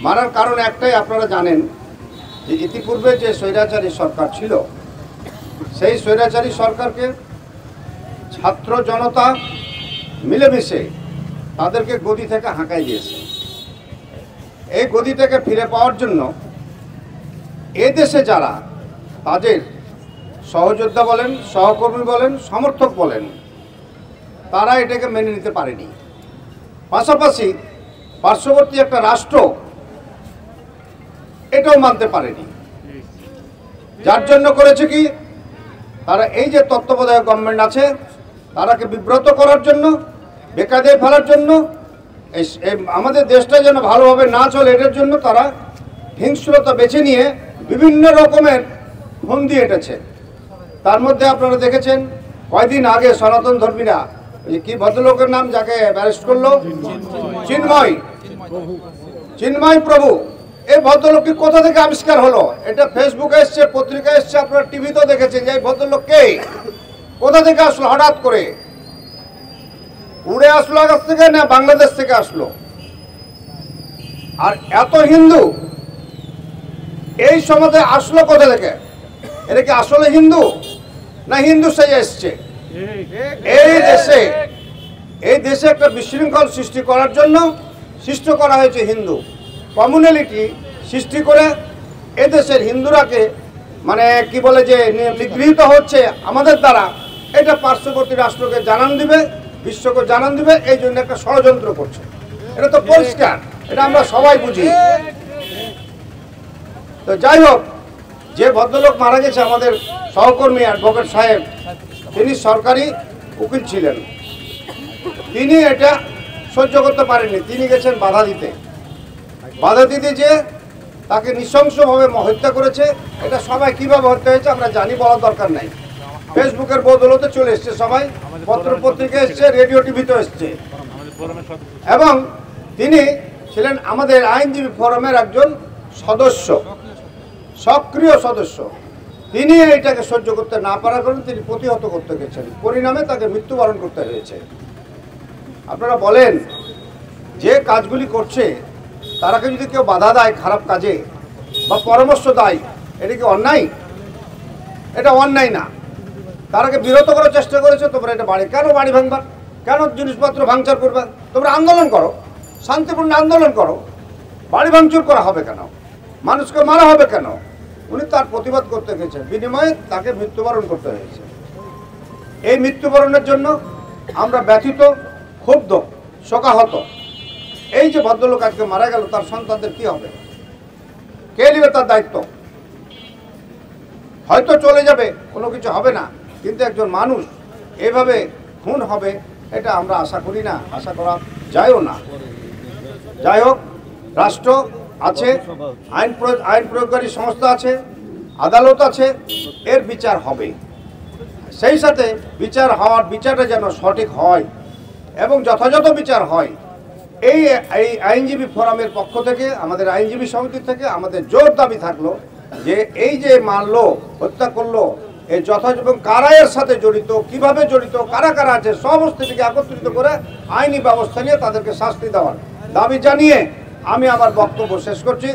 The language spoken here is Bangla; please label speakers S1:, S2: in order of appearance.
S1: মারার কারণ একটাই, আপনারা জানেন যে ইতিপূর্বে যে স্বৈরাচারী সরকার ছিল সেই স্বৈরাচারী সরকারকে ছাত্র জনতা মিলেমিশে তাদেরকে গদি থেকে হাঁকাই দিয়েছে। এই গদি থেকে ফিরে পাওয়ার জন্য এদেশে যারা তাদের সহযোদ্ধা বলেন, সহকর্মী বলেন, সমর্থক বলেন, তারা এটাকে মেনে নিতে পারেনি। পাশাপাশি পার্শ্ববর্তী একটা রাষ্ট্র এটাও মানতে পারেনি। যার জন্য করেছে কি, তারা এই যে তত্ত্বাবধায়ক গভর্নমেন্ট আছে তারাকে বিব্রত করার জন্য, বেকায়দায় ফেলার জন্য, আমাদের দেশটা যেন ভালোভাবে না চলে এটার জন্য তারা হিংস্রতা বেছে নিয়ে বিভিন্ন রকমের ফন্দি এঁটেছে। তার মধ্যে আপনারা দেখেছেন কয়দিন আগে সনাতন ধর্মীরা কি ভদ্রলোকের নাম যাকে অ্যারেস্ট করলো, চিন্ময় প্রভু। এই ভদ্রলোকটি কোথা থেকে আবিষ্কার হলো? এটা ফেসবুকে এসছে, পত্রিকায় এসছে, আপনারা টিভিতেও দেখেছেন যে এই ভদ্রলোক কে, কোথা থেকে আসলো? হঠাৎ করে উড়ে আসলো আকাশ থেকে না বাংলাদেশ থেকে আসলো? আর এত হিন্দু এই সমাজে আসলো কোথা থেকে? এটা কি আসলে হিন্দু না হিন্দু সেজে এসছে? এই দেশে একটা বিশৃঙ্খল সৃষ্টি করার জন্য সৃষ্টি করা হয়েছে হিন্দু কমিউনিটি সৃষ্টি করে এদেশের হিন্দুরাকে মানে কি বলে যে নিগৃহীত হচ্ছে আমাদের দ্বারা, এটা পার্শ্ববর্তী রাষ্ট্রকে জানান দিবে, বিশ্বকে জানান দিবে, এই জন্য একটা ষড়যন্ত্র করছে। এটা তো পরিষ্কার, এটা আমরা সবাই বুঝি। তো যাই হোক, যে ভদ্রলোক মারা গেছে আমাদের সহকর্মী অ্যাডভোকেট সাহেব, তিনি সরকারি উকিল ছিলেন, তিনি এটা সহ্য করতে পারেননি। তিনি গেছেন বাধা দিতে যে তাকে নৃশংসভাবে হত্যা করেছে। এটা সবাই কিভাবে হত্যা হয়েছে আমরা জানি, বলার দরকার নাই। ফেসবুকের বদৌলতে চলে এসছে, সবাই পত্র পত্রিকা এসছে, রেডিও টিভিতে এসছে। এবং তিনি ছিলেন আমাদের আইনজীবী ফোরামের একজন সদস্য, সক্রিয় সদস্য। তিনি এইটাকে সহ্য করতে না পারার কারণে তিনি প্রতিহত করতে গেছেন, পরিণামে তাকে মৃত্যুবরণ করতে হয়েছে। আপনারা বলেন, যে কাজগুলি করছে তারাকে যদি কেউ বাধা দেয় খারাপ কাজে বা পরামর্শ দেয়, এটা কি অন্যায়? এটা অন্যায় না। তারাকে বিরত করার চেষ্টা করেছে, তোমরা এটা কেন বাড়ি ভাঙবার, কেন জিনিসপত্র ভাঙচুর করবে? তোমরা আন্দোলন করো, শান্তিপূর্ণ আন্দোলন করো, বাড়ি ভাঙচুর করা হবে কেন? মানুষকে মারা হবে কেন? উনি তার প্রতিবাদ করতে গেছেন, বিনিময়ে তাকে মৃত্যুবরণ করতে হয়েছে। এই মৃত্যুবরণের জন্য আমরা ব্যথিত, ক্ষুব্ধ, শোকাহত। এই যে ভদ্রলোক আজকে মারা গেল, তার সন্তানদের কি হবে? কে নেবে তার দায়িত্ব? হয়তো চলে যাবে, কোনো কিছু হবে না, কিন্তু একজন মানুষ এভাবে খুন হবে এটা আমরা আশা করি না, আশা করা যায়ও না। যাই হোক, রাষ্ট্র আছে, আইন প্রয়োগকারী সংস্থা আছে, আদালত আছে, এর বিচার হবে। সেই সাথে বিচারটা যেন সঠিক হয় এবং যথাযথ বিচার হয়, এই আইনজীবী ফোরামের পক্ষ থেকে, আমাদের আইনজীবী সমিতি থেকে আমাদের জোর দাবি থাকলো যে এই যে মারলো, হত্যা করলো, এই যথাযথ এবং কারা এর সাথে জড়িত, কিভাবে জড়িত, কারা কারা আছে, সমস্ত থেকে একত্রিত করে আইনি ব্যবস্থা নিয়ে তাদেরকে শাস্তি দেওয়ার দাবি জানিয়ে আমি আমার বক্তব্য শেষ করছি।